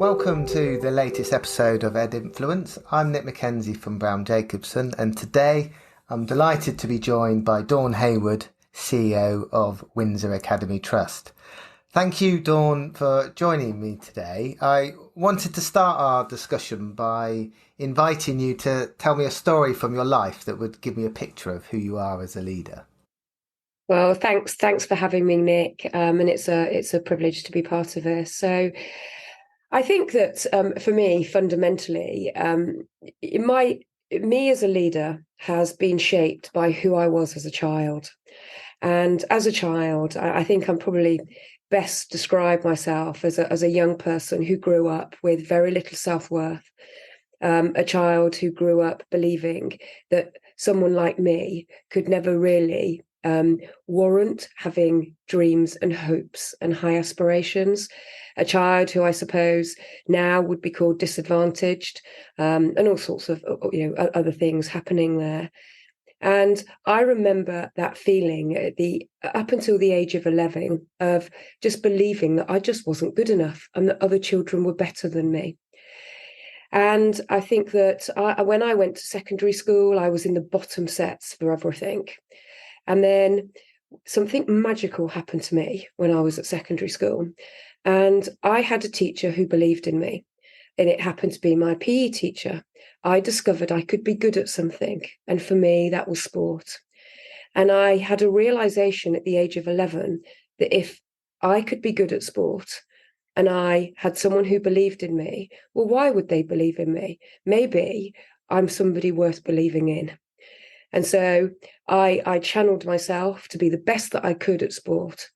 Welcome to the latest episode of Ed Influence. I'm Nick Mackenzie from Brown Jacobson, and today I'm delighted to be joined by Dawn Haywood, CEO of Windsor Academy Trust. Thank you, Dawn, for joining me today. I wanted to start our discussion by inviting you to tell me a story from your life that would give me a picture of who you are as a leader. Well, thanks for having me, Nick. And it's a privilege to be part of this. So, I think that for me, fundamentally, me as a leader has been shaped by who I was as a child. And as a child, I think I'm probably best describe myself as a young person who grew up with very little self-worth. A child who grew up believing that someone like me could never really warrant having dreams and hopes and high aspirations. A child who I suppose now would be called disadvantaged, and all sorts of other things happening there. And I remember that feeling up until the age of 11 of just believing that I just wasn't good enough and that other children were better than me. And I think that when I went to secondary school, I was in the bottom sets for everything. And then something magical happened to me when I was at secondary school. And I had a teacher who believed in me. And it happened to be my PE teacher. I discovered I could be good at something. And for me, that was sport. And I had a realization at the age of 11 that if I could be good at sport and I had someone who believed in me, well, why would they believe in me? Maybe I'm somebody worth believing in. And so I channeled myself to be the best that I could at sport.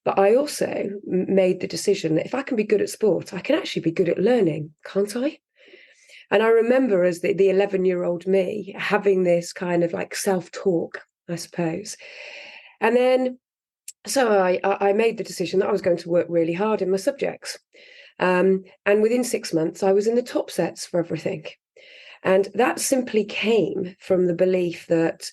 But I also made the decision that if I can be good at sport, I can actually be good at learning, can't I? And I remember as the 11-year-old me having this kind of like self-talk, I suppose. And then so I made the decision that I was going to work really hard in my subjects. And within 6 months, I was in the top sets for everything. And that simply came from the belief that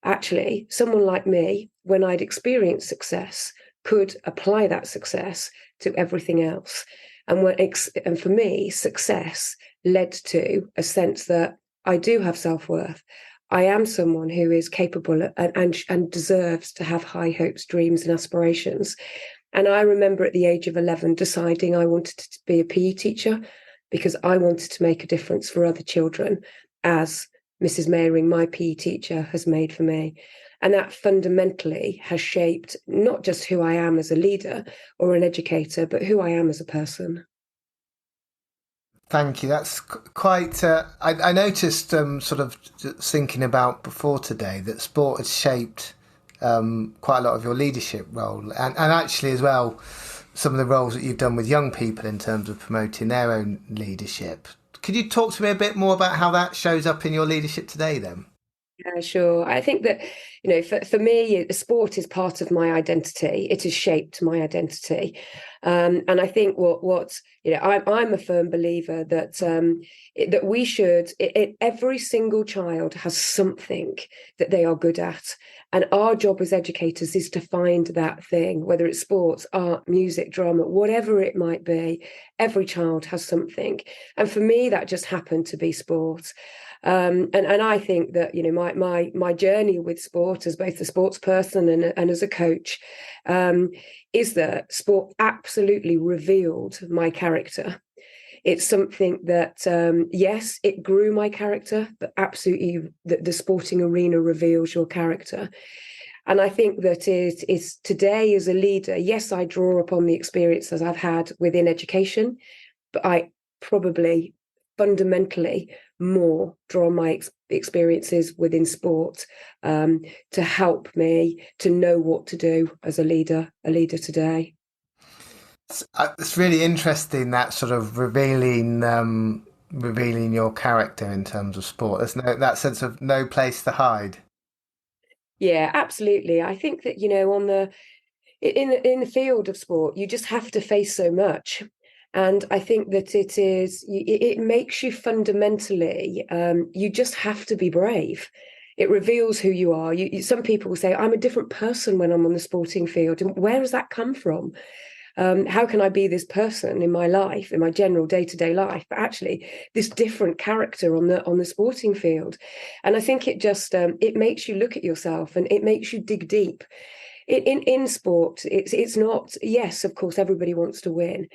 actually someone like me, when I'd experienced success, could apply that success to everything else. And for me, success led to a sense that I do have self-worth. I am someone who is capable and deserves to have high hopes, dreams, and aspirations. And I remember at the age of 11 deciding I wanted to be a PE teacher because I wanted to make a difference for other children, as Mrs. Mayring, my PE teacher, has made for me. And that fundamentally has shaped not just who I am as a leader or an educator, but who I am as a person. Thank you. That's quite. I noticed, sort of thinking about before today, that sport has shaped quite a lot of your leadership role, and actually as well, some of the roles that you've done with young people in terms of promoting their own leadership. Could you talk to me a bit more about how that shows up in your leadership today, then? Yeah, sure. I think that, for me, sport is part of my identity. It has shaped my identity. And I think I'm a firm believer that that we should, every single child has something that they are good at. And our job as educators is to find that thing, whether it's sports, art, music, drama, whatever it might be. Every child has something. And for me, that just happened to be sport. And I think that my journey with sport as both a sports person and as a coach is that sport absolutely revealed my character. It's something that yes, it grew my character, but absolutely the sporting arena reveals your character. And I think that it is today as a leader, yes, I draw upon the experiences I've had within education, but I probably fundamentally more draw my experiences within sport to help me to know what to do as a leader today. It's really interesting, that sort of revealing your character in terms of sport. There's that sense of no place to hide. Yeah, absolutely. I think that on in the field of sport, you just have to face so much. And I think that it makes you fundamentally, you just have to be brave. It reveals who you are. Some people will say, I'm a different person when I'm on the sporting field. And where does that come from? How can I be this person in my life, in my general day-to-day life, but actually this different character on the sporting field? And I think it just it makes you look at yourself, and it makes you dig deep. In sport, it's not, yes, of course, everybody wants to win,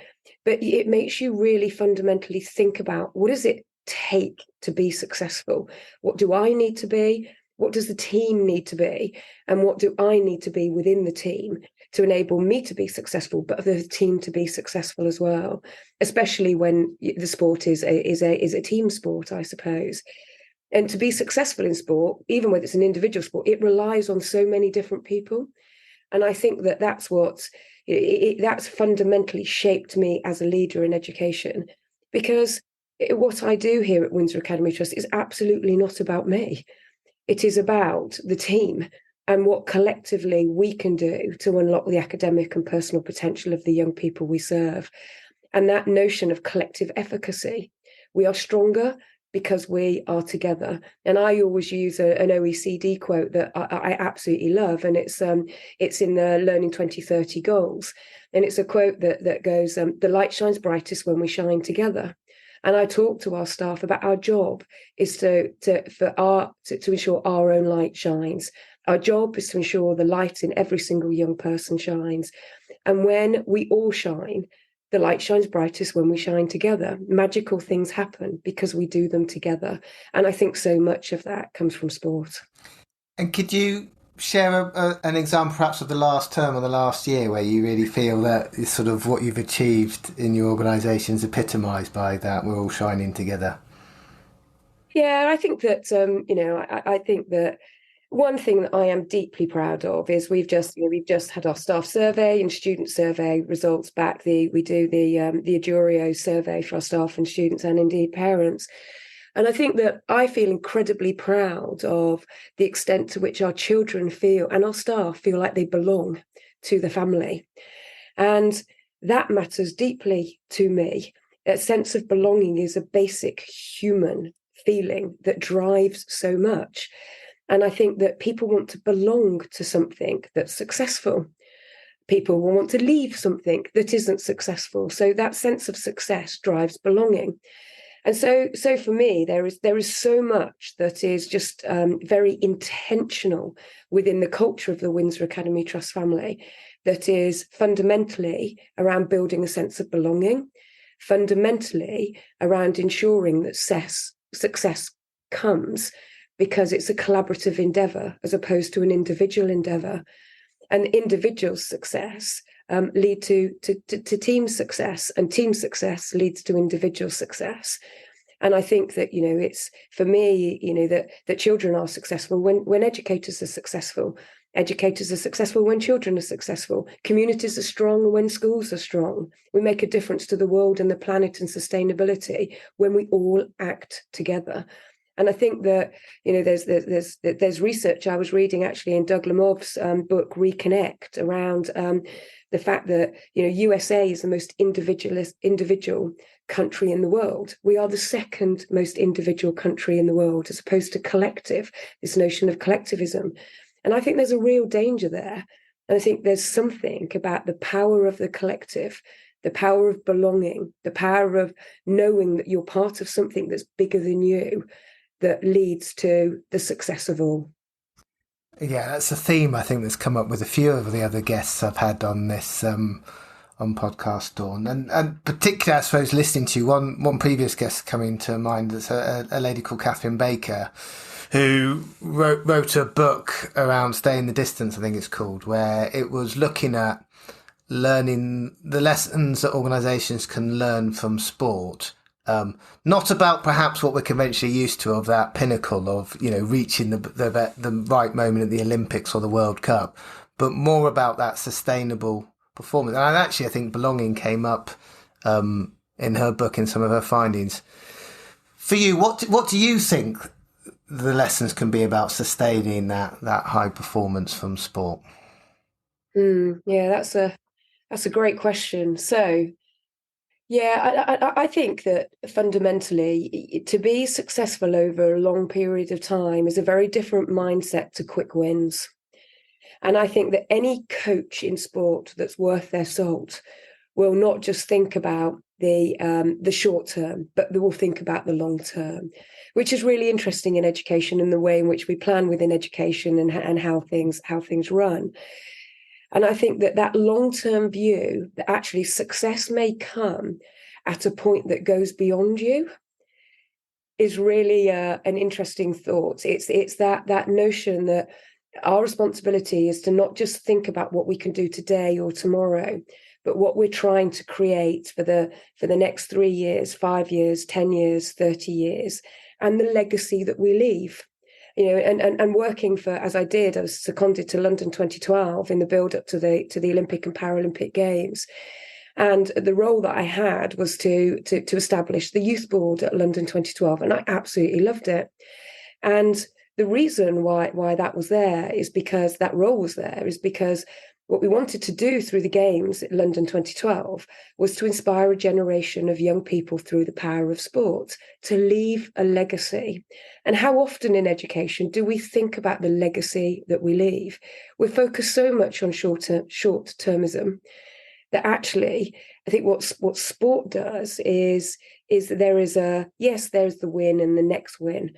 but it makes you really fundamentally think about, what does it take to be successful? What do I need to be? What does the team need to be? And what do I need to be within the team to enable me to be successful, but the team to be successful as well? Especially when the sport is a team sport, I suppose. And to be successful in sport, even when it's an individual sport, it relies on so many different people. And I think that's that's fundamentally shaped me as a leader in education, because what I do here at Windsor Academy Trust is absolutely not about me. It is about the team and what collectively we can do to unlock the academic and personal potential of the young people we serve. And that notion of collective efficacy. We are stronger because we are together. And I always use an OECD quote that I absolutely love, and it's in the Learning 2030 goals. And it's a quote that goes, "The light shines brightest when we shine together." And I talk to our staff about our job is to ensure our own light shines. Our job is to ensure the light in every single young person shines. And when we all shine, the light shines brightest when we shine together. Magical things happen because we do them together. And I think so much of that comes from sport. And could you share an example perhaps of the last term or the last year where you really feel that is sort of what you've achieved in your organisation is epitomised by that we're all shining together? Yeah, I think that, I think that one thing that I am deeply proud of is we've just had our staff survey and student survey results back. We do the Adurio survey for our staff and students, and indeed parents. And I think that I feel incredibly proud of the extent to which our children feel and our staff feel like they belong to the family. And that matters deeply to me. A sense of belonging is a basic human feeling that drives so much. And I think that people want to belong to something that's successful. People will want to leave something that isn't successful. So that sense of success drives belonging. And so for me, there is so much that is just very intentional within the culture of the Windsor Academy Trust family that is fundamentally around building a sense of belonging, fundamentally around ensuring that success comes because it's a collaborative endeavour as opposed to an individual endeavour. And individual success lead to team success, and team success leads to individual success. And I think that, it's for me, that children are successful when educators are successful. Educators are successful when children are successful. Communities are strong when schools are strong. We make a difference to the world and the planet and sustainability when we all act together. And I think that, there's research I was reading actually in Doug Lemov's book, Reconnect, around the fact that, USA is the most individual country in the world. We are the second most individual country in the world, as opposed to collective, this notion of collectivism. And I think there's a real danger there. And I think there's something about the power of the collective, the power of belonging, the power of knowing that you're part of something that's bigger than you, that leads to the success of all. Yeah, that's a theme I think that's come up with a few of the other guests I've had on this on podcast, Dawn, and particularly I suppose listening to one previous guest coming to mind. That's a lady called Catherine Baker, who wrote a book around Staying the Distance, I think it's called, where it was looking at learning the lessons that organisations can learn from sport. Not about perhaps what we're conventionally used to of that pinnacle of, reaching the right moment at the Olympics or the World Cup, but more about that sustainable performance. And I think belonging came up in her book in some of her findings. For you, what do you think the lessons can be about sustaining that high performance from sport? Yeah, that's a great question. So, yeah, I think that fundamentally to be successful over a long period of time is a very different mindset to quick wins. And I think that any coach in sport that's worth their salt will not just think about the short term, but they will think about the long term, which is really interesting in education and the way in which we plan within education and how things run. And I think that long-term view, that actually success may come at a point that goes beyond you, is really an interesting thought. It's that notion that our responsibility is to not just think about what we can do today or tomorrow, but what we're trying to create for the next 3 years, 5 years, 10 years, 30 years, and the legacy that we leave. And working for, as I did, I was seconded to London 2012 in the build up to the Olympic and Paralympic Games. And the role that I had was to establish the youth board at London 2012, and I absolutely loved it. And the reason why that was there is because that role was there is because what we wanted to do through the Games at London 2012 was to inspire a generation of young people through the power of sport to leave a legacy. And how often in education do we think about the legacy that we leave? We're focused so much on short-termism that actually, I think what sport does is that there's the win and the next win,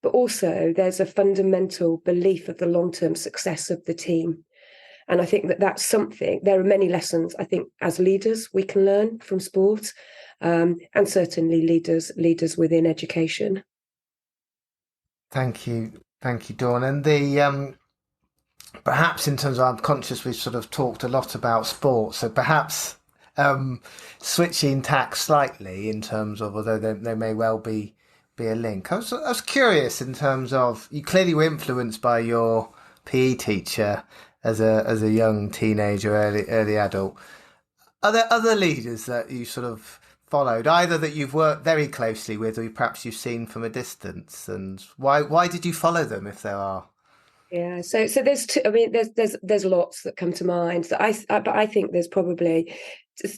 but also there's a fundamental belief of the long-term success of the team. And I think that's something, there are many lessons, I think, as leaders we can learn from sport, and certainly leaders within education. Thank you, Dawn. And the perhaps in terms of, I'm conscious we've sort of talked a lot about sport, so perhaps switching tack slightly in terms of, although there may well be a link. I was curious in terms of, you clearly were influenced by your PE teacher as a young teenager, early adult. Are there other leaders that you sort of followed, either that you've worked very closely with, or perhaps you've seen from a distance? And why did you follow them, if there are? Yeah, so there's two, I mean, there's lots that come to mind. But I think there's probably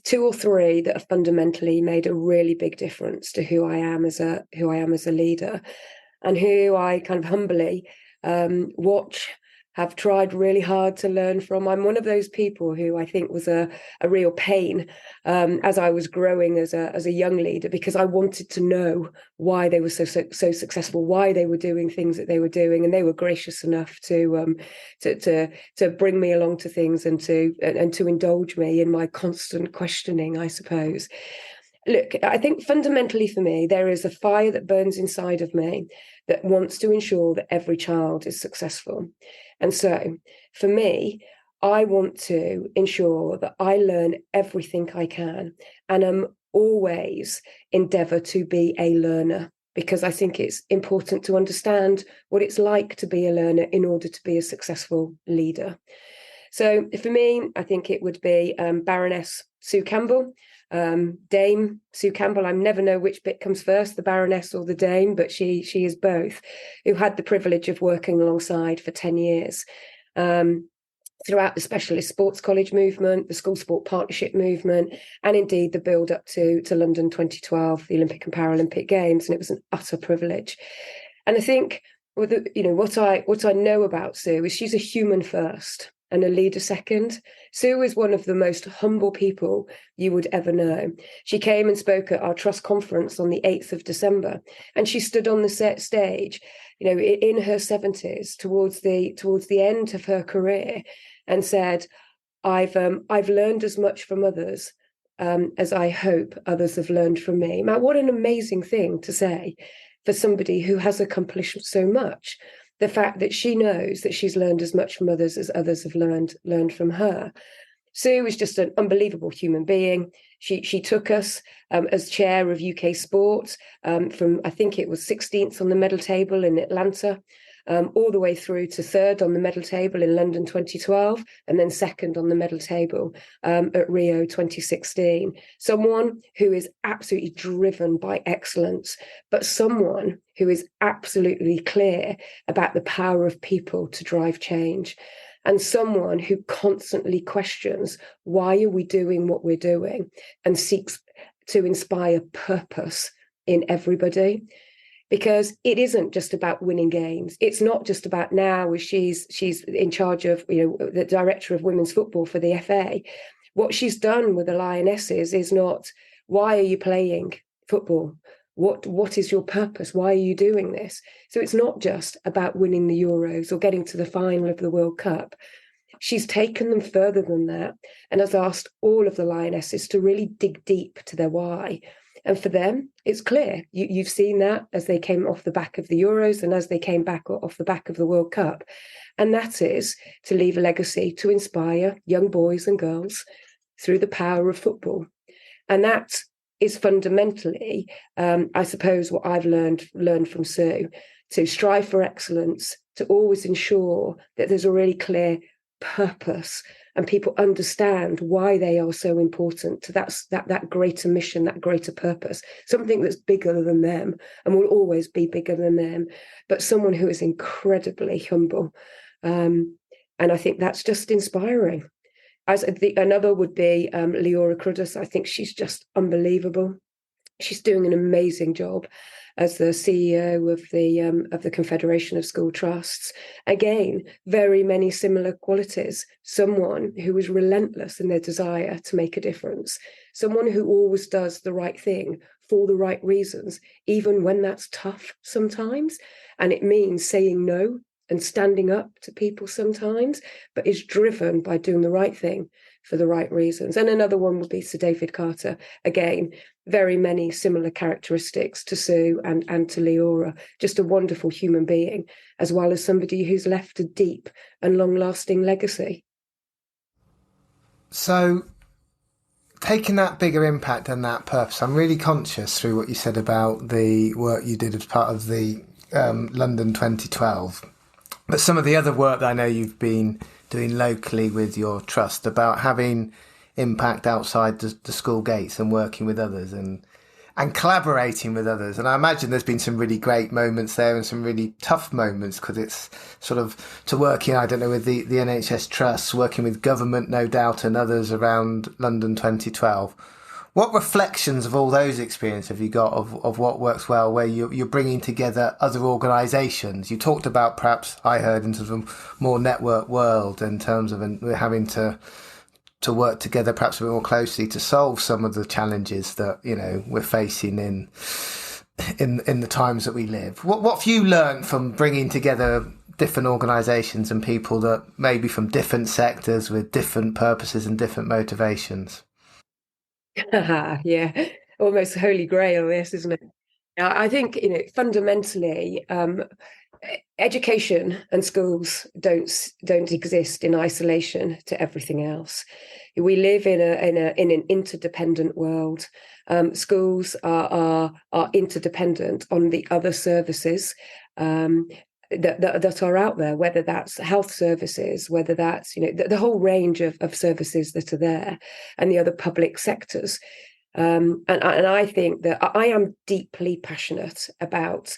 2 or 3 that have fundamentally made a really big difference to who I am as a leader, and who I kind of humbly watch, have tried really hard to learn from. I'm one of those people who I think was a real pain as I was growing as a young leader, because I wanted to know why they were so successful, why they were doing things that they were doing, and they were gracious enough to bring me along to things and to indulge me in my constant questioning, I suppose. Look, I think fundamentally for me, there is a fire that burns inside of me that wants to ensure that every child is successful. And so for me, I want to ensure that I learn everything I can, and I'm always endeavour to be a learner, because I think it's important to understand what it's like to be a learner in order to be a successful leader. So for me, I think it would be Baroness Sue Campbell, Dame Sue Campbell. I never know which bit comes first, the Baroness or the Dame, but she is both, who had the privilege of working alongside for 10 years throughout the specialist sports college movement, the school sport partnership movement, and indeed the build up to London 2012, the Olympic and Paralympic Games. And it was an utter privilege. And I think what I know about Sue is she's a human first and a leader second. Sue is one of the most humble people you would ever know. She came and spoke at our trust conference on the 8th of December, and she stood on the stage, in her 70s, towards the end of her career, and said, I've learned as much from others as I hope others have learned from me. Now, what an amazing thing to say for somebody who has accomplished so much. The fact that she knows that she's learned as much from others as others have learned from her. Sue is just an unbelievable human being. She took us as chair of UK sport from, I think it was 16th on the medal table in Atlanta, all the way through to 3rd on the medal table in London 2012, and then 2nd on the medal table at Rio 2016. Someone who is absolutely driven by excellence, but someone who is absolutely clear about the power of people to drive change, and someone who constantly questions, why are we doing what we're doing, and seeks to inspire purpose in everybody. Because it isn't just about winning games. It's not just about now, as she's in charge of, the director of women's football for the FA. What she's done with the Lionesses is not, why are you playing football? What is your purpose? Why are you doing this? So it's not just about winning the Euros or getting to the final of the World Cup. She's taken them further than that and has asked all of the Lionesses to really dig deep to their why. And for them, it's clear. You've seen that as they came off the back of the Euros and as they came back off the back of the World Cup. And that is to leave a legacy to inspire young boys and girls through the power of football. And that is fundamentally, I suppose, what I've learned from Sue, to strive for excellence, to always ensure that there's a really clear purpose and people understand why they are so important to that greater mission, that greater purpose, something that's bigger than them and will always be bigger than them, but someone who is incredibly humble. And I think that's just inspiring. Another would be Leora Cruddas. I think she's just unbelievable. She's doing an amazing job as the CEO of the Confederation of School Trusts. Again, very many similar qualities. Someone who is relentless in their desire to make a difference. Someone who always does the right thing for the right reasons, even when that's tough sometimes. And it means saying no and standing up to people sometimes, but is driven by doing the right thing for the right reasons. And another one would be Sir David Carter. Again, very many similar characteristics to Sue and to Leora. Just a wonderful human being, as well as somebody who's left a deep and long-lasting legacy. So, taking that bigger impact and that purpose, I'm really conscious through what you said about the work you did as part of the London 2012. But some of the other work that I know you've been doing locally with your trust about having impact outside the school gates and working with others and collaborating with others. And I imagine there's been some really great moments there and some really tough moments, because it's sort of to working, I don't know, with the NHS trusts, working with government, no doubt, and others around London 2012. What reflections of all those experiences have you got of what works well, where you're bringing together other organisations? You talked about, perhaps I heard, into the more network world in terms of having to work together perhaps a bit more closely to solve some of the challenges that, you know, we're facing in the times that we live. What have you learned from bringing together different organisations and people that maybe from different sectors with different purposes and different motivations? Yeah, almost holy grail, this, isn't it? I think, fundamentally, education and schools don't exist in isolation to everything else. We live in an interdependent world. Schools are interdependent on the other services that are out there, whether that's health services, whether that's the whole range of services that are there, and the other public sectors. And I think that I am deeply passionate about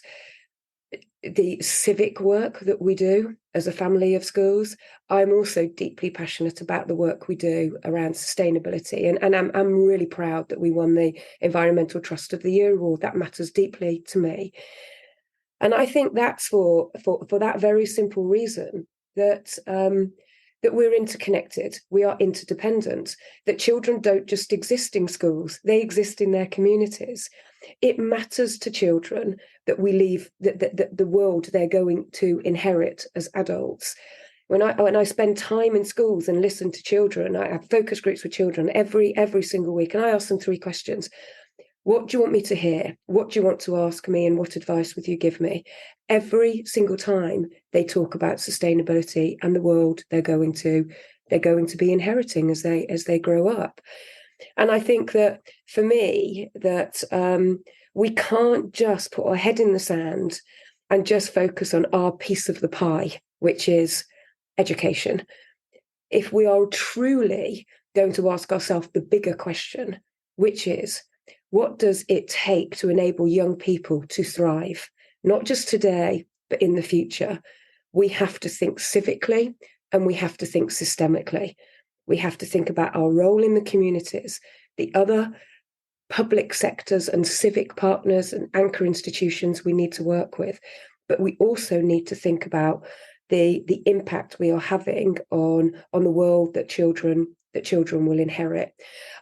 the civic work that we do as a family of schools. I'm also deeply passionate about the work we do around sustainability, and I'm really proud that we won the Environmental Trust of the Year award. That matters deeply to me. And I think that's for that very simple reason, that that we're interconnected, we are interdependent, that children don't just exist in schools, they exist in their communities. It matters to children that we leave the world they're going to inherit as adults. When I spend time in schools and listen to children, I have focus groups with children every single week, and I ask them 3 questions. What do you want me to hear? What do you want to ask me? And what advice would you give me? Every single time they talk about sustainability and the world they're going to be inheriting as they grow up. And I think that for me, that we can't just put our head in the sand and just focus on our piece of the pie, which is education. If we are truly going to ask ourselves the bigger question, which is, what does it take to enable young people to thrive, not just today, but in the future? We have to think civically and we have to think systemically. We have to think about our role in the communities, the other public sectors and civic partners and anchor institutions we need to work with. But we also need to think about the impact we are having on the world that children that children will inherit.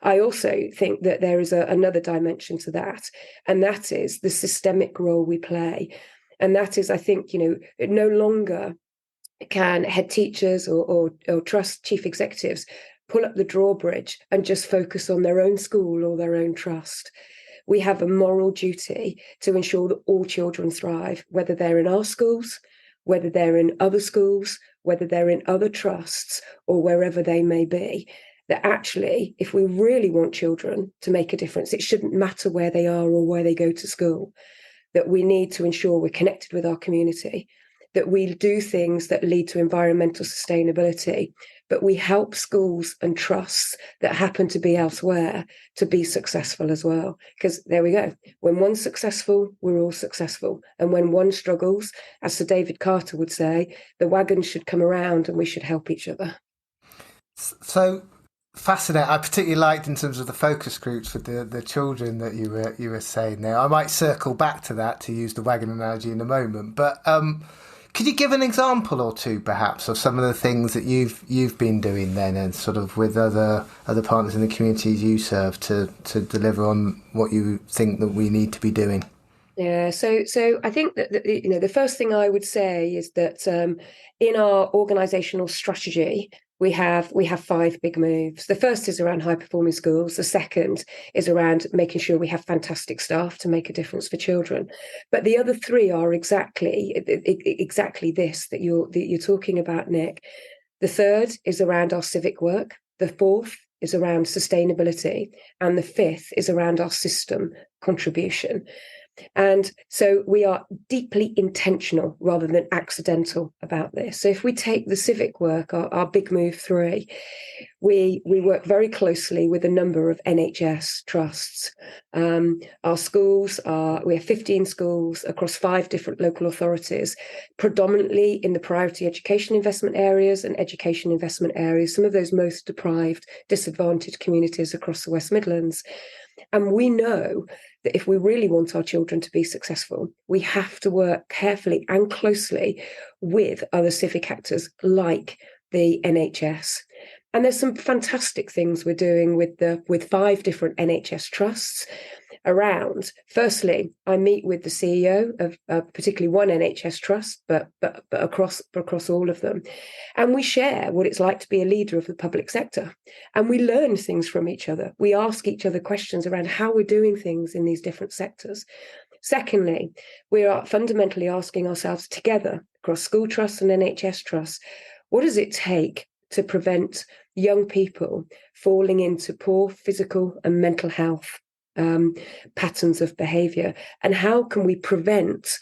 I also think that there is another dimension to that, and that is the systemic role we play. And that is, I think, no longer can head teachers or trust chief executives pull up the drawbridge and just focus on their own school or their own trust. We have a moral duty to ensure that all children thrive, whether they're in our schools, whether they're in other schools, whether they're in other trusts, or wherever they may be. That actually, if we really want children to make a difference, it shouldn't matter where they are or where they go to school. That we need to ensure we're connected with our community, that we do things that lead to environmental sustainability, but we help schools and trusts that happen to be elsewhere to be successful as well. Because there we go. When one's successful, we're all successful. And when one struggles, as Sir David Carter would say, the wagons should come around and we should help each other. So fascinating. I particularly liked in terms of the focus groups with the children that you were saying there. I might circle back to that to use the wagon analogy in a moment, but could you give an example or two, perhaps, of some of the things that you've been doing then, and sort of with other partners in the communities you serve to deliver on what you think that we need to be doing? Yeah, so I think that the first thing I would say is that in our organisational strategy, we have 5 big moves. The first is around high performing schools. The second is around making sure we have fantastic staff to make a difference for children. But the other 3 are exactly this that you're talking about, Nick. The third is around our civic work. The fourth is around sustainability, and the fifth is around our system contribution. And so we are deeply intentional rather than accidental about this. So if we take the civic work, our big move 3, we work very closely with a number of NHS trusts. Our schools we have 15 schools across 5 different local authorities, predominantly in the priority education investment areas and education investment areas, some of those most deprived, disadvantaged communities across the West Midlands. And we know that if we really want our children to be successful, we have to work carefully and closely with other civic actors like the NHS. And there's some fantastic things we're doing with 5 different NHS trusts around. Firstly, I meet with the CEO of particularly one NHS trust, but across all of them. And we share what it's like to be a leader of the public sector. And we learn things from each other. We ask each other questions around how we're doing things in these different sectors. Secondly, we are fundamentally asking ourselves together across school trusts and NHS trusts, what does it take to prevent young people falling into poor physical and mental health patterns of behaviour, and how can we prevent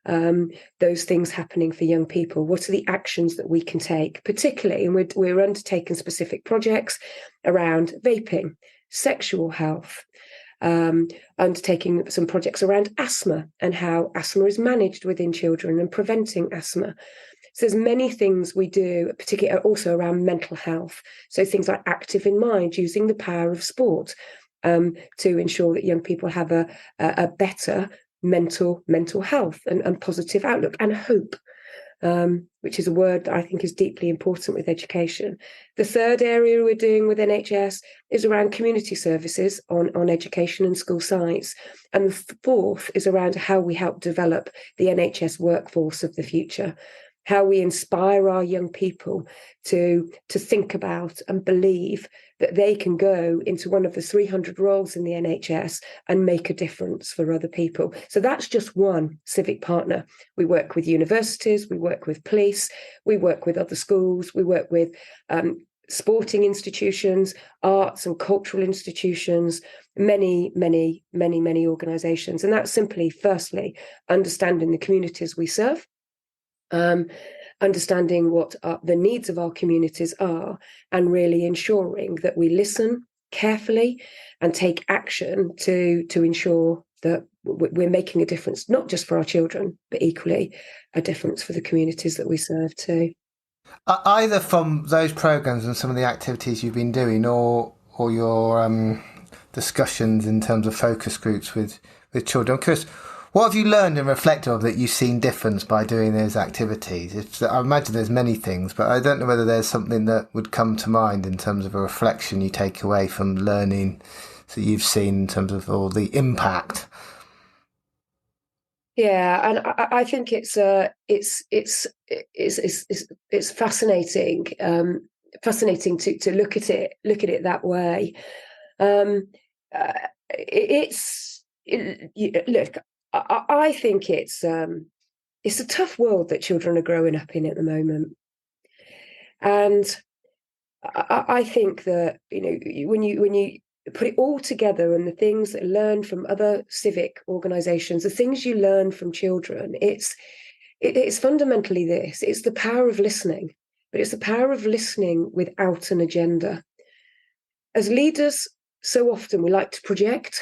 those things happening for young people? What are the actions that we can take, particularly, and we're undertaking specific projects around vaping, sexual health, undertaking some projects around asthma and how asthma is managed within children and preventing asthma. So there's many things we do, particularly also around mental health. So things like Active in Mind, using the power of sport to ensure that young people have a better mental health and positive outlook and hope, which is a word that I think is deeply important with education. The third area we're doing with NHS is around community services on education and school sites. And the fourth is around how we help develop the NHS workforce of the future, how we inspire our young people to think about and believe that they can go into one of the 300 roles in the NHS and make a difference for other people. So that's just one civic partner. We work with universities, we work with police, we work with other schools, we work with sporting institutions, arts and cultural institutions, many organisations. And that's simply, firstly, understanding the communities we serve, understanding what the needs of our communities are, and really ensuring that we listen carefully and take action to ensure that we're making a difference, not just for our children, but equally a difference for the communities that we serve too. Either from those programmes and some of the activities you've been doing, or your discussions in terms of focus groups with children, I'm curious, What have you learned and reflected of that you've seen difference by doing those activities? I imagine there's many things, but I don't know whether there's something that would come to mind in terms of a reflection you take away from learning that you've seen in terms of all the impact. Yeah, and I think it's fascinating, fascinating to look at it that way. Look, I think it's a tough world that children are growing up in at the moment, and I think that when you put it all together and the things that learn from other civic organisations, the things you learn from children, it's fundamentally this: it's the power of listening, but it's the power of listening without an agenda. As leaders, so often we like to project.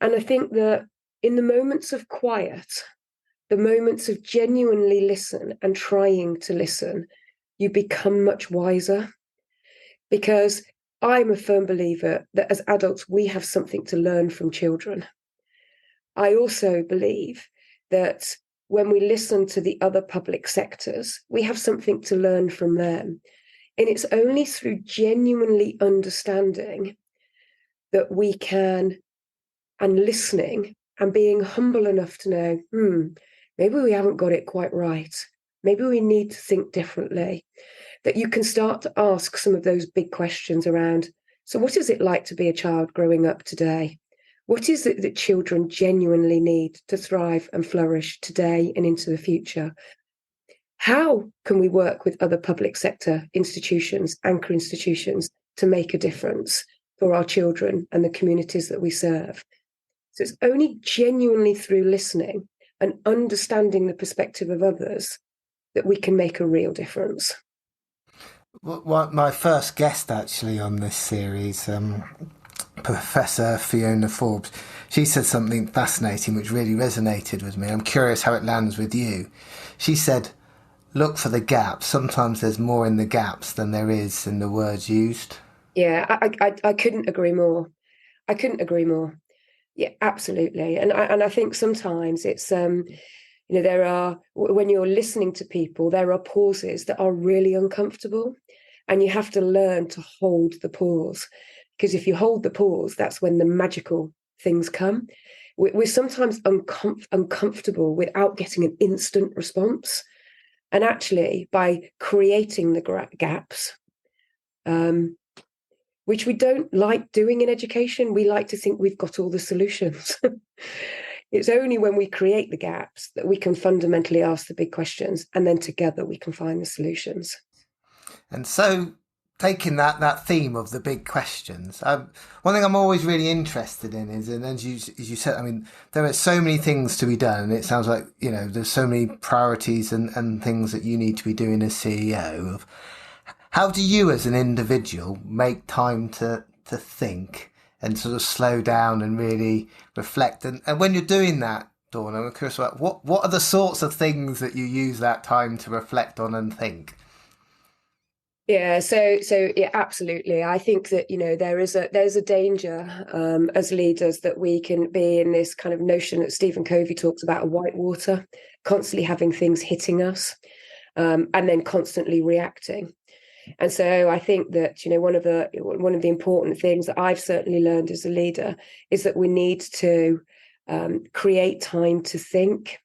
And I think that in the moments of quiet, the moments of genuinely listen and trying to listen, you become much wiser. Because I'm a firm believer that as adults, we have something to learn from children. I also believe that when we listen to the other public sectors, we have something to learn from them. And it's only through genuinely understanding that we can, and listening and being humble enough to know, maybe we haven't got it quite right. Maybe we need to think differently. That you can start to ask some of those big questions around, so what is it like to be a child growing up today? What is it that children genuinely need to thrive and flourish today and into the future? How can we work with other public sector institutions, anchor institutions, to make a difference for our children and the communities that we serve? So it's only genuinely through listening and understanding the perspective of others that we can make a real difference. Well, my first guest actually on this series, Professor Fiona Forbes, she said something fascinating which really resonated with me. I'm curious how it lands with you. She said, look for the gaps. Sometimes there's more in the gaps than there is in the words used. Yeah, I couldn't agree more. I couldn't agree more. Yeah, absolutely. And I think sometimes it's there are, when you're listening to people, there are pauses that are really uncomfortable, and you have to learn to hold the pause, because if you hold the pause, that's when the magical things come. We're sometimes uncomfortable without getting an instant response, and actually by creating the gaps, which we don't like doing in education. We like to think we've got all the solutions. It's only when we create the gaps that we can fundamentally ask the big questions, and then together we can find the solutions. And so, taking that theme of the big questions, one thing I'm always really interested in is, and as you said, I mean, there are so many things to be done, and it sounds like, there's so many priorities and things that you need to be doing as CEO of. How do you as an individual make time to think and sort of slow down and really reflect? And when you're doing that, Dawn, I'm curious about what are the sorts of things that you use that time to reflect on and think? Yeah, so yeah, absolutely. I think that there's a danger as leaders that we can be in this kind of notion that Stephen Covey talks about, a white water, constantly having things hitting us, and then constantly reacting. And so I think that one of the important things that I've certainly learned as a leader is that we need to create time to think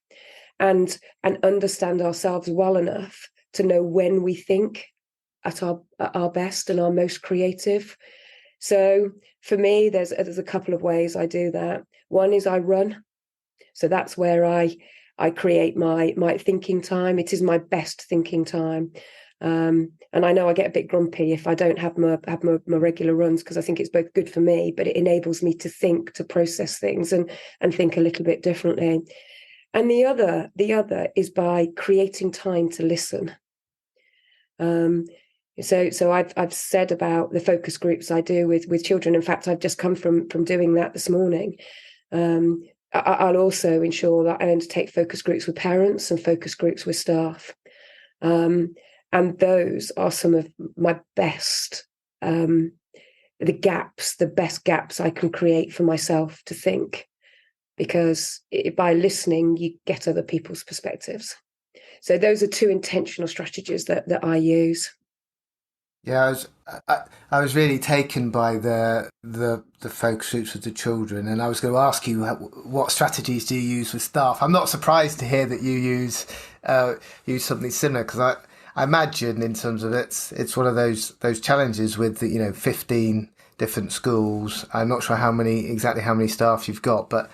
and understand ourselves well enough to know when we think at our best and our most creative. So for me, there's a couple of ways I do that. One is I run. So that's where I create my thinking time. It is my best thinking time. And I know I get a bit grumpy if I don't have my regular runs, because I think it's both good for me, but it enables me to think, to process things and think a little bit differently. And the other is by creating time to listen. So I've said about the focus groups I do with children. In fact, I've just come from doing that this morning. I'll also ensure that I undertake focus groups with parents and focus groups with staff. And those are some of my best, the best gaps I can create for myself to think. because by listening, you get other people's perspectives. So those are two intentional strategies that I use. Yeah, I was really taken by the focus groups with the children, and I was going to ask you what strategies do you use with staff. I'm not surprised to hear that you use something similar, because I imagine in terms of it's one of those challenges with the, 15 different schools. I'm not sure exactly how many staff you've got, but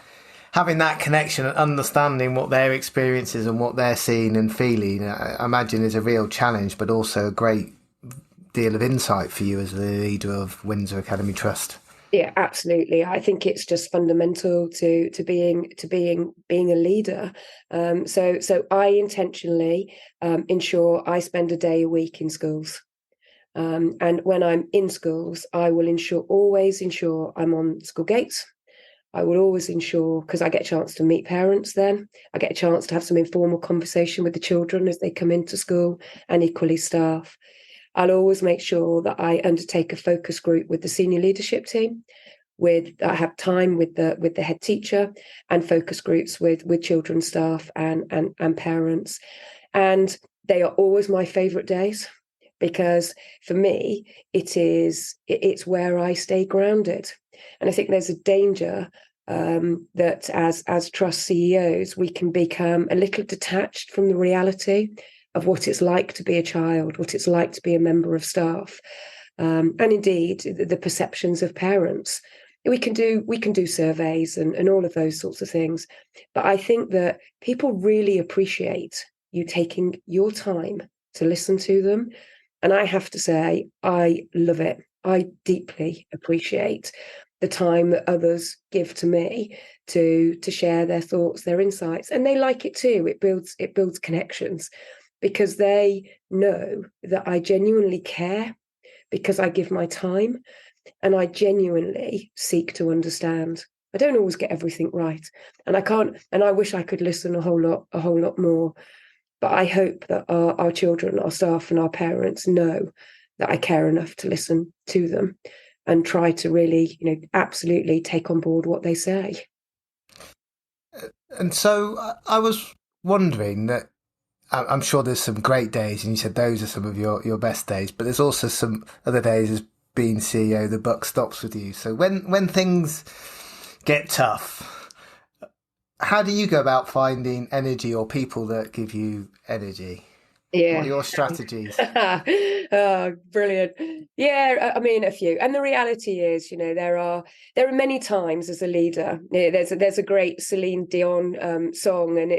having that connection and understanding what their experiences and what they're seeing and feeling, I imagine is a real challenge, but also a great deal of insight for you as the leader of Windsor Academy Trust. Yeah, absolutely. I think it's just fundamental to being a leader. So I intentionally ensure I spend a day a week in schools. And when I'm in schools, I will always ensure I'm on school gates. I will always ensure, because I get a chance to meet parents then, I get a chance to have some informal conversation with the children as they come into school, and equally staff. I'll always make sure that I undertake a focus group with the senior leadership team. I have time with the head teacher, and focus groups with children, staff, and parents. And they are always my favourite days, because for me, it's where I stay grounded. And I think there's a danger that as trust CEOs, we can become a little detached from the reality of what it's like to be a child, what it's like to be a member of staff, and indeed the perceptions of parents. We can do surveys and all of those sorts of things, but I think that people really appreciate you taking your time to listen to them, and I have to say I love it. I deeply appreciate the time that others give to me to share their thoughts, their insights, and they like it too. It builds connections, because they know that I genuinely care, because I give my time and I genuinely seek to understand. I don't always get everything right, and I can't, and I wish I could listen a whole lot more. But I hope that our children, our staff, and our parents know that I care enough to listen to them and try to really, absolutely take on board what they say. And so I was wondering that I'm sure there's some great days, and you said those are some of your best days, but there's also some other days as being CEO, the buck stops with you. So when things get tough, how do you go about finding energy or people that give you energy? Yeah. What are your strategies? Oh, brilliant. Yeah, I mean, a few. And the reality is, there are many times as a leader. There's a great Celine Dion song, and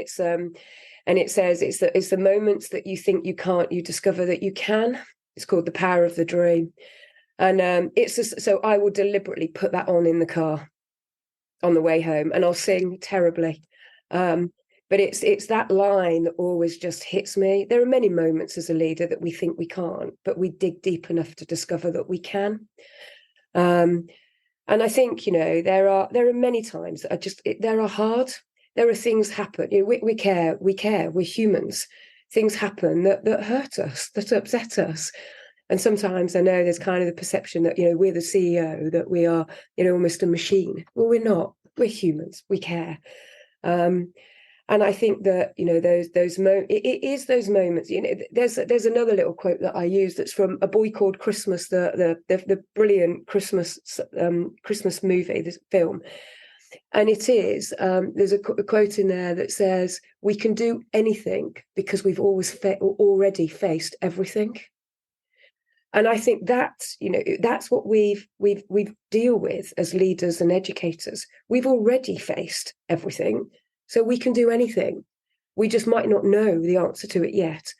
it says it's the moments that you think you can't, you discover that you can. It's called The Power of the Dream. And so I will deliberately put that on in the car on the way home, and I'll sing terribly. But it's that line that always just hits me. There are many moments as a leader that we think we can't, but we dig deep enough to discover that we can. And I think, there are many times that are hard. There are things happen. We care. We're humans. Things happen that hurt us, that upset us. And sometimes I know there's kind of the perception that, we're the CEO, that we are, almost a machine. Well, we're not. We're humans. We care. And I think that, it is those moments. There's another little quote that I use that's from A Boy Called Christmas, the brilliant Christmas movie, this film. And it is, there's a quote in there that says, "We can do anything because we've already faced everything." And I think that's what we deal with as leaders and educators. We've already faced everything, so we can do anything. We just might not know the answer to it yet,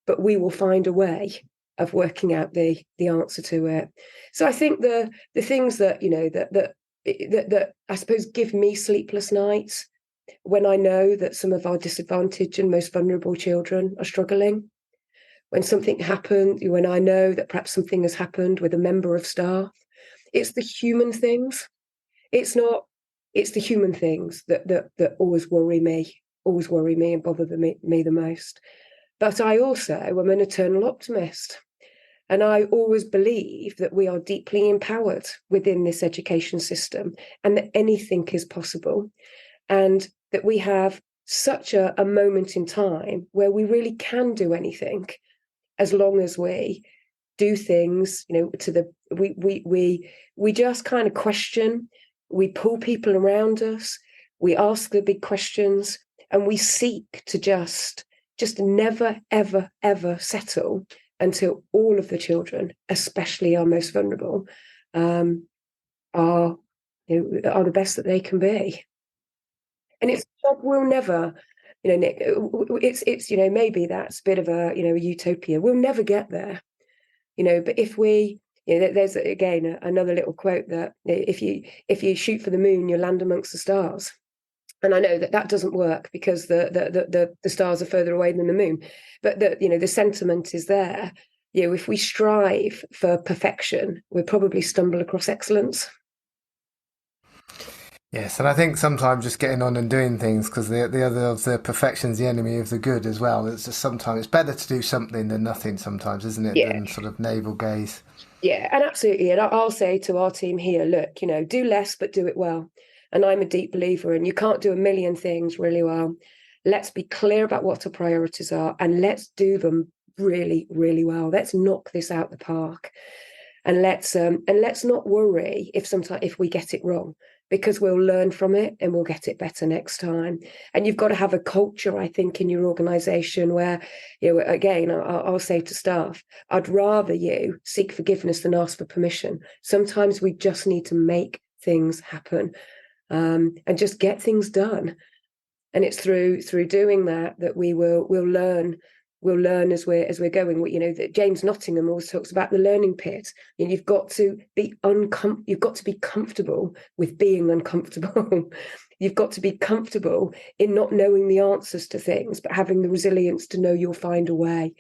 but we will find a way of working out the answer to it. So I think the things that that I suppose give me sleepless nights, when I know that some of our disadvantaged and most vulnerable children are struggling. When something happened, when I know that perhaps something has happened with a member of staff, it's the human things. It's the human things that always worry me and bother me the most. But I also am an eternal optimist. And I always believe that we are deeply empowered within this education system, and that anything is possible. and that we have such a moment in time where we really can do anything, as long as we do things, we just kind of question, we pull people around us, we ask the big questions, and we seek to just never, ever, ever settle until all of the children, especially our most vulnerable, are the best that they can be. And it's a job we'll never, Nick, it's maybe that's a bit of a utopia. We'll never get there, but if we, there's again another little quote that if you shoot for the moon, you land amongst the stars. And I know that doesn't work because the stars are further away than the moon, but the sentiment is there. If we strive for perfection, we'll probably stumble across excellence. Yes, and I think sometimes just getting on and doing things, because the other of the perfection's the enemy of the good as well. It's just sometimes it's better to do something than nothing sometimes, isn't it? Yeah. Than sort of navel gaze. Yeah, and absolutely. And I'll say to our team here, look, do less, but do it well. And I'm a deep believer in you can't do a million things really well. Let's be clear about what our priorities are, and let's do them really, really well. Let's knock this out the park. And let's not worry if we get it wrong, because we'll learn from it and we'll get it better next time. And you've got to have a culture, I think, in your organisation where, again, I'll say to staff, I'd rather you seek forgiveness than ask for permission. Sometimes we just need to make things happen, and just get things done. And it's through doing that we'll learn. We'll learn as we're going. That James Nottingham always talks about the learning pit. You've got to be comfortable with being uncomfortable. You've got to be comfortable in not knowing the answers to things, but having the resilience to know you'll find a way.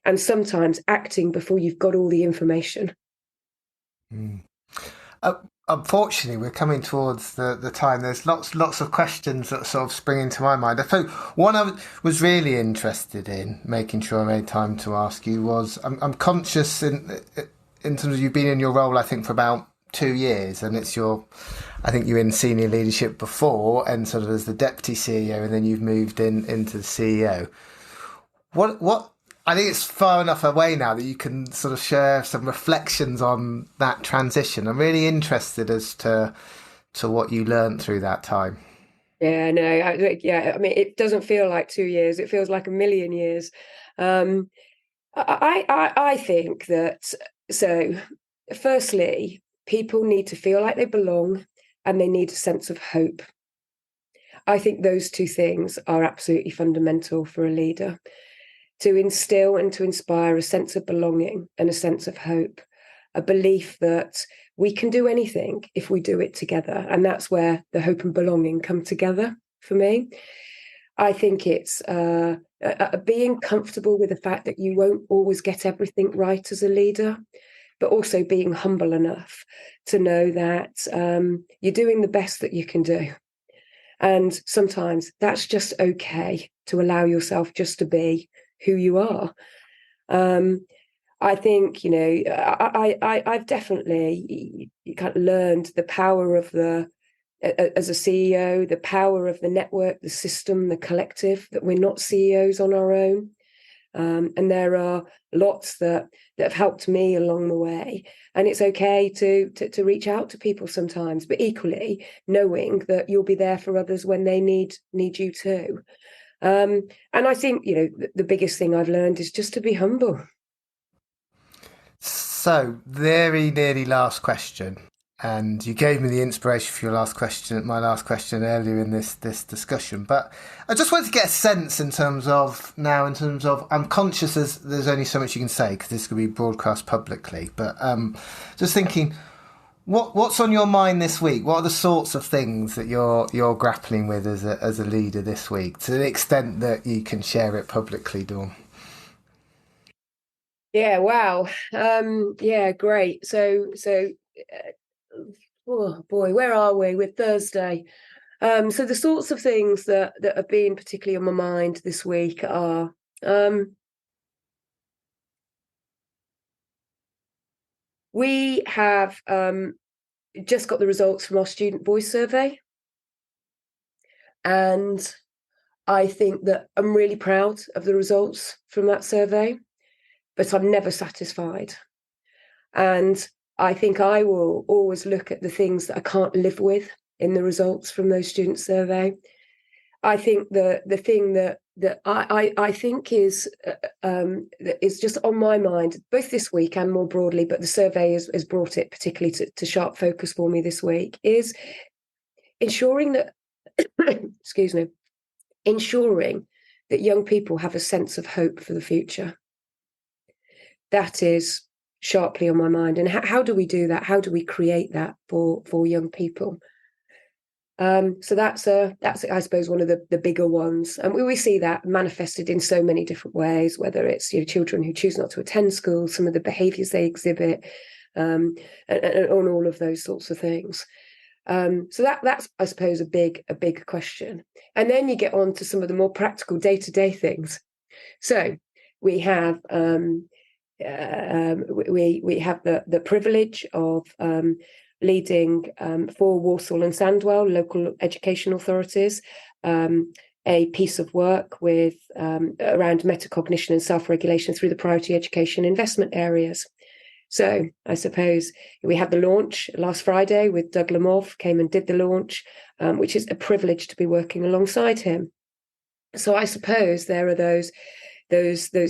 And sometimes acting before you've got all the information. Mm. Unfortunately, we're coming towards the time. There's lots of questions that sort of spring into my mind. I thought one I was really interested in, making sure I made time to ask you, was I'm conscious in terms of you've been in your role, I think, for about 2 years, and I think you were in senior leadership before, and sort of as the deputy CEO, and then you've moved into the CEO. What I think it's far enough away now that you can sort of share some reflections on that transition. I'm really interested as to what you learned through that time. Yeah, no, I mean, it doesn't feel like 2 years. It feels like a million years. I think that, so firstly, people need to feel like they belong, and they need a sense of hope. I think those two things are absolutely fundamental for a leader, to instill and to inspire a sense of belonging and a sense of hope, a belief that we can do anything if we do it together. And that's where the hope and belonging come together for me. I think it's being comfortable with the fact that you won't always get everything right as a leader, but also being humble enough to know that you're doing the best that you can do. And sometimes that's just okay to allow yourself just to be who you are. I think, I've definitely kind of learned the power of as a CEO, the power of the network, the system, the collective, that we're not CEOs on our own. And there are lots that have helped me along the way. And it's okay to reach out to people sometimes, but equally knowing that you'll be there for others when they need you too. And I think, the biggest thing I've learned is just to be humble. So, very nearly last question. And you gave me the inspiration for my last question earlier in this discussion. But I just wanted to get a sense in terms of, I'm conscious as there's only so much you can say because this could be broadcast publicly. But just thinking, what's on your mind this week? What are the sorts of things that you're grappling with as a leader this week, to the extent that you can share it publicly, Dawn? Yeah, wow. Yeah, great. So oh boy, where are we? We're Thursday. So the sorts of things that have been particularly on my mind this week are we have just got the results from our student voice survey. And I think that I'm really proud of the results from that survey, but I'm never satisfied. And I think I will always look at the things that I can't live with in the results from those student survey. I think the thing that I think is just on my mind, both this week and more broadly, but the survey has brought it particularly to sharp focus for me this week, is ensuring that, excuse me, ensuring that young people have a sense of hope for the future. That is sharply on my mind. And how do we do that? How do we create that for young people? So that's I suppose one of the bigger ones, and we see that manifested in so many different ways. Whether it's children who choose not to attend school, some of the behaviours they exhibit, and on all of those sorts of things. So that's I suppose a big question. And then you get on to some of the more practical day-to-day things. So we have we have the privilege of leading for Walsall and Sandwell local education authorities a piece of work with around metacognition and self-regulation through the priority education investment areas. So I suppose we had the launch last Friday with Doug Lamov, came and did the launch, which is a privilege to be working alongside him. So I suppose there are those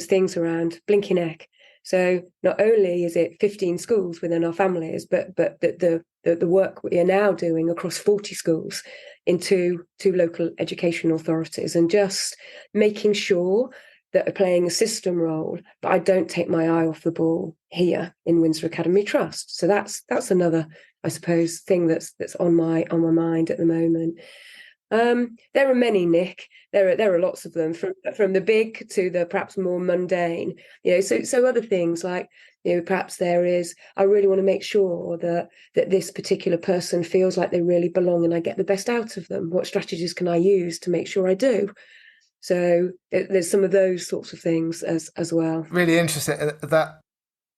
things around blinking neck. So not only is it 15 schools within our families, but the work we are now doing across 40 schools in two local education authorities, and just making sure that are playing a system role, but I don't take my eye off the ball here in Windsor Academy Trust. So that's another, I suppose, thing that's on my mind at the moment. There are many, Nick. There are lots of them, from the big to the perhaps more mundane. So other things like, perhaps there is, I really want to make sure that this particular person feels like they really belong and I get the best out of them. What strategies can I use to make sure I do? So there's some of those sorts of things as well. Really interesting that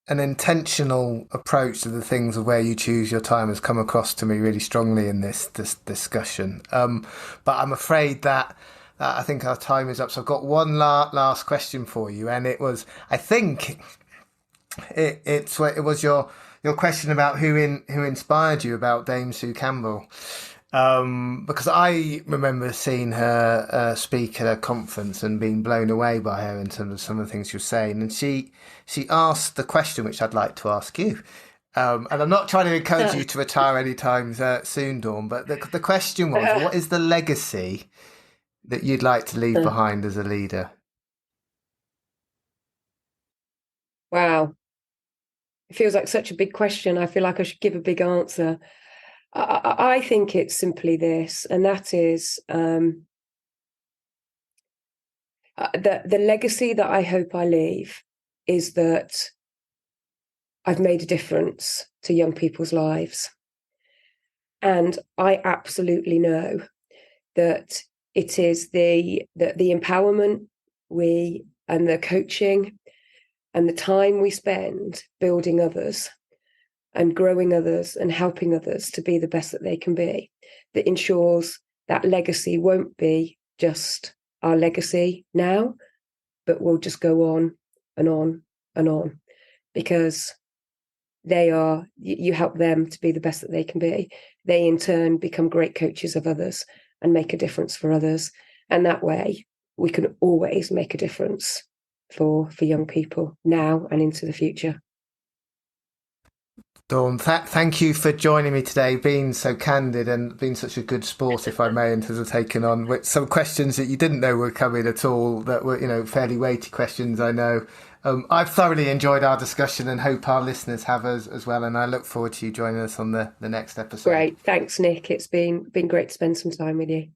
an intentional approach to the things of where you choose your time has come across to me really strongly in this discussion. But I'm afraid that I think our time is up. So I've got one last question for you, and it was, I think it was your question about who inspired you about Dame Sue Campbell. Because I remember seeing her speak at a conference and being blown away by her in terms of some of the things she was saying. And she asked the question which I'd like to ask you. And I'm not trying to encourage you to retire anytime soon, Dawn, but the question was, what is the legacy that you'd like to leave behind as a leader? Wow. It feels like such a big question. I feel like I should give a big answer. I think it's simply this, and that is the legacy that I hope I leave is that I've made a difference to young people's lives. And I absolutely know that it is the empowerment and the coaching and the time we spend building others and growing others and helping others to be the best that they can be, that ensures that legacy won't be just our legacy now, but will just go on and on and on, because you help them to be the best that they can be. They in turn become great coaches of others and make a difference for others. And that way we can always make a difference for young people now and into the future. Dawn, thank you for joining me today, being so candid and being such a good sport, if I may, in terms of taking on with some questions that you didn't know were coming at all, that were, fairly weighty questions, I know. I've thoroughly enjoyed our discussion and hope our listeners have as well. And I look forward to you joining us on the next episode. Great. Thanks, Nick. It's been great to spend some time with you.